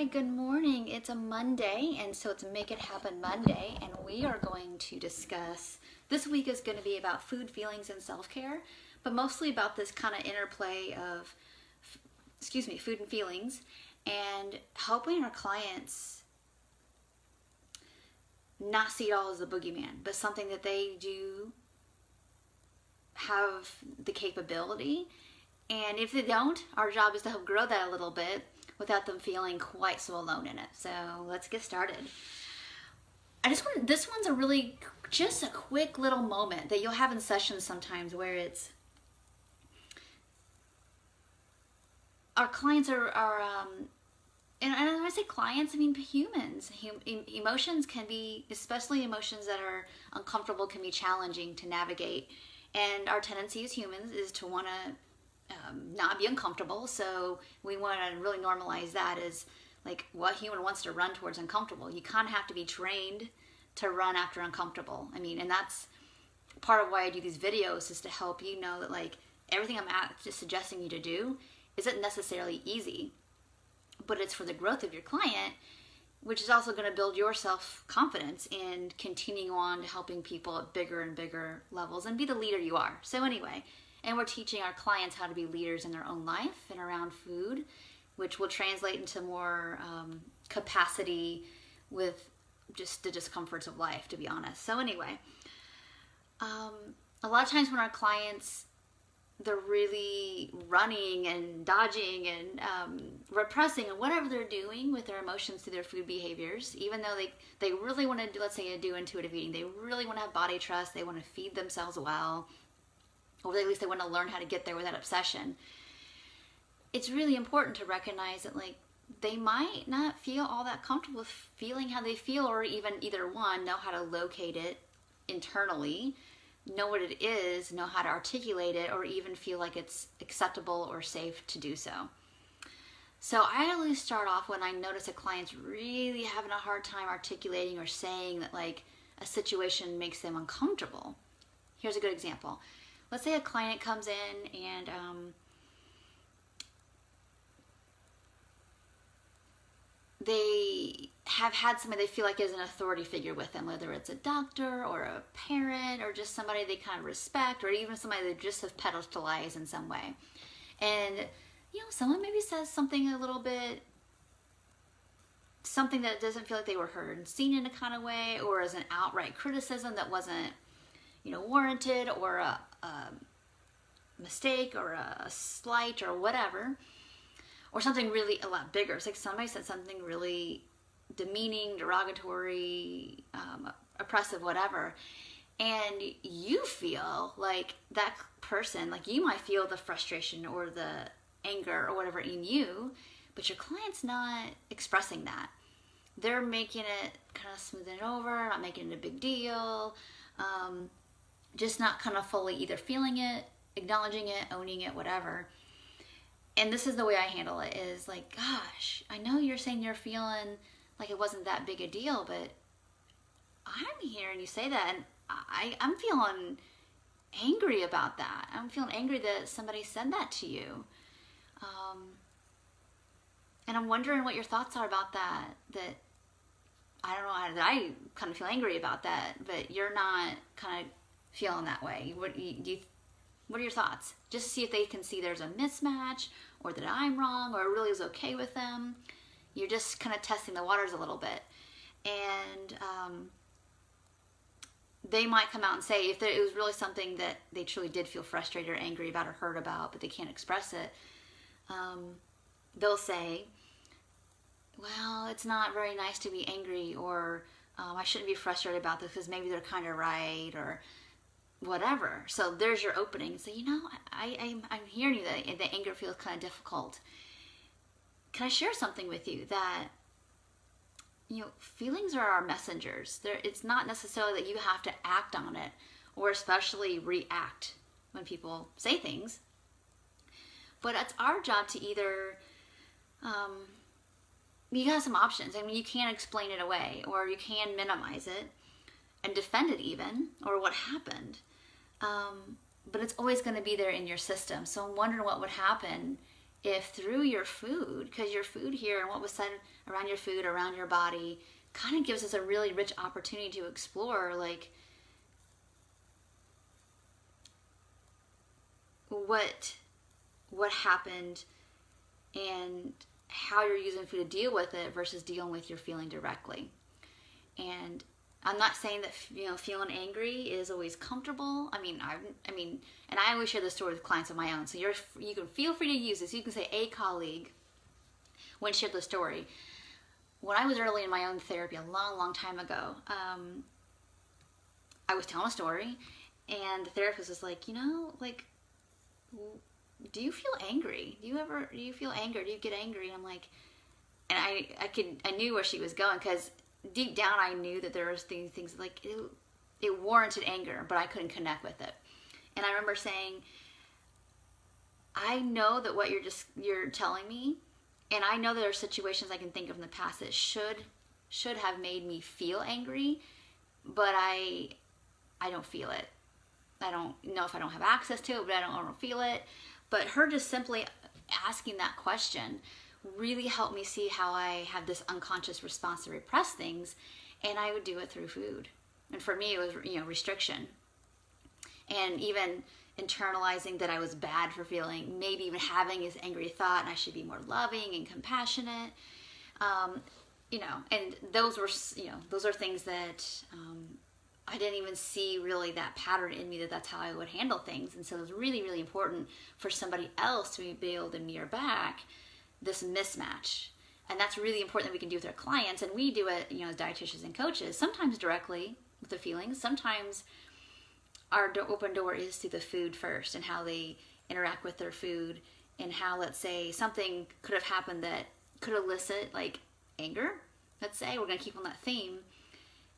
right, good morning. It's a Monday, and so it's Make It Happen Monday, and we are going to discuss, this week is going to be about food, feelings, and self-care, but mostly about this kind of interplay of, food and feelings, and helping our clients not see it all as a boogeyman, but something that they do have the capability. And if they don't, our job is to help grow that a little bit without them feeling quite so alone in it. So let's get started. This one's just a quick little moment that you'll have in sessions sometimes where it's, our clients and when I say clients, I mean humans. Emotions can be, especially emotions that are uncomfortable, can be challenging to navigate. And our tendency as humans is to want to not be uncomfortable, so we want to really normalize that as like what human wants to run towards uncomfortable. You kind of have to be trained to run after uncomfortable. I mean, and that's part of why I do these videos, is to help you know that like everything I'm just suggesting you to do isn't necessarily easy, but it's for the growth of your client, which is also going to build your self-confidence in continuing on to helping people at bigger and bigger levels and be the leader you are. So anyway, and we're teaching our clients how to be leaders in their own life and around food, which will translate into more capacity with just the discomforts of life, to be honest. So anyway, a lot of times when our clients, they're really running and dodging and repressing and whatever they're doing with their emotions through their food behaviors, even though they really want to do, let's say, do intuitive eating, they really want to have body trust, they want to feed themselves well, or at least they want to learn how to get there without obsession. It's really important to recognize that like they might not feel all that comfortable with feeling how they feel, or even either one, know how to locate it internally, know what it is, know how to articulate it, or even feel like it's acceptable or safe to do so. So I always start off when I notice a client's really having a hard time articulating or saying that like a situation makes them uncomfortable. Here's a good example. Let's say a client comes in and they have had somebody they feel like is an authority figure with them, whether it's a doctor or a parent or just somebody they kind of respect, or even somebody they just have pedestalized in some way. And, someone maybe says something a little bit, something that doesn't feel like they were heard and seen in a kind of way, or as an outright criticism that wasn't, warranted, or a mistake or a slight or whatever, or something really a lot bigger. It's like somebody said something really demeaning, derogatory, oppressive, whatever, and you feel like that person, like you might feel the frustration or the anger or whatever in you, but your client's not expressing that. They're making it, kind of smoothing it over, not making it a big deal, just not kind of fully either feeling it, acknowledging it, owning it, whatever. And this is the way I handle it, is like, gosh, I know you're saying you're feeling like it wasn't that big a deal, but I'm hearing you say that, and I'm feeling angry about that. I'm feeling angry that somebody said that to you. And I'm wondering what your thoughts are about that, I don't know, that I kind of feel angry about that, but you're not kind of feeling that way. What are your thoughts? Just to see if they can see there's a mismatch, or that I'm wrong, or it really is okay with them. You're just kind of testing the waters a little bit. And they might come out and say, if it was really something that they truly did feel frustrated or angry about or hurt about, but they can't express it, they'll say, well, it's not very nice to be angry, or I shouldn't be frustrated about this because maybe they're kind of right, or whatever. So there's your opening. So, I'm hearing you that the anger feels kind of difficult. Can I share something with you that, feelings are our messengers. It's not necessarily that you have to act on it, or especially react when people say things. But it's our job to either, you got some options. I mean, you can explain it away, or you can minimize it and defend it even, or what happened. But it's always going to be there in your system. So I'm wondering what would happen if through your food, because your food here and what was said around your food, around your body, kind of gives us a really rich opportunity to explore, like, what happened and how you're using food to deal with it versus dealing with your feeling directly. And I'm not saying that, feeling angry is always comfortable. I mean, and I always share this story with clients of my own. So you can feel free to use this. You can say a colleague when shared the story. When I was early in my own therapy, a long, long time ago, I was telling a story, and the therapist was like, do you feel angry? Do you feel anger? Do you get angry? And I'm like, and I knew where she was going, because deep down I knew that there was things like it warranted anger, but I couldn't connect with it. And I remember saying, I know that what you're telling me, and I know there are situations I can think of in the past that should have made me feel angry, but I don't feel it. I don't know if I don't have access to it, but I don't feel it. But her just simply asking that question really helped me see how I have this unconscious response to repress things, and I would do it through food. And for me, it was restriction, and even internalizing that I was bad for feeling, maybe even having this angry thought, and I should be more loving and compassionate. And those are things that I didn't even see really that pattern in me, that's how I would handle things. And so it was really, really important for somebody else to be able to mirror back this mismatch. And that's really important that we can do with our clients. And we do it, as dietitians and coaches, sometimes directly with the feelings. Sometimes our open door is through the food first, and how they interact with their food, and how, let's say, something could have happened that could elicit like anger. Let's say we're going to keep on that theme.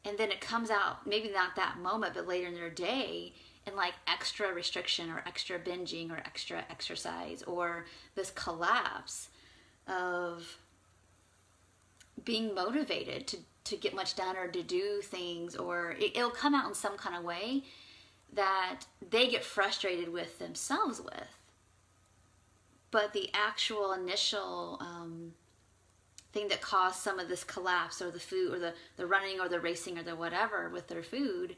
And then it comes out, maybe not that moment, but later in their day, in like extra restriction or extra binging or extra exercise, or this collapse of being motivated to get much done or to do things, or it'll come out in some kind of way that they get frustrated with themselves with. But the actual initial thing that caused some of this collapse, or the food, or the running, or the racing, or the whatever with their food,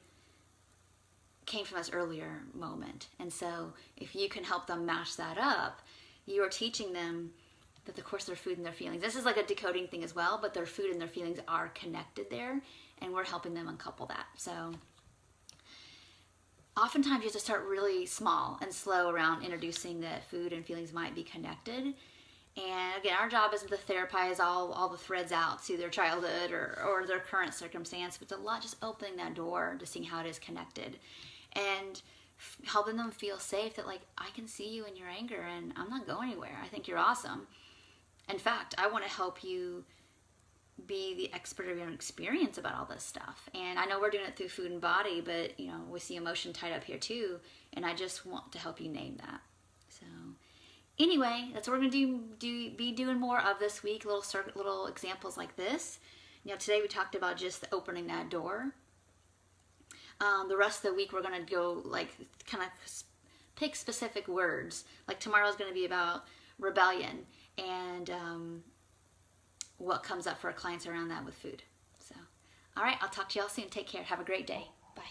came from this earlier moment. And so if you can help them match that up, you are teaching them that, of course, their food and their feelings, this is like a decoding thing as well, but their food and their feelings are connected there, and we're helping them uncouple that. So oftentimes you have to start really small and slow around introducing that food and feelings might be connected. And again, our job isn't to therapize all the threads out to their childhood or their current circumstance, but it's a lot just opening that door to seeing how it is connected, and helping them feel safe that, like, I can see you in your anger and I'm not going anywhere. I think you're awesome. In fact, I want to help you be the expert of your own experience about all this stuff. And I know we're doing it through food and body, but we see emotion tied up here too. And I just want to help you name that. So anyway, that's what we're going to be doing more of this week, little examples like this. Today we talked about just opening that door. The rest of the week we're going to go kind of pick specific words. Like tomorrow's going to be about rebellion, and what comes up for our clients around that with food. So, all right, I'll talk to y'all soon. Take care. Have a great day. Bye.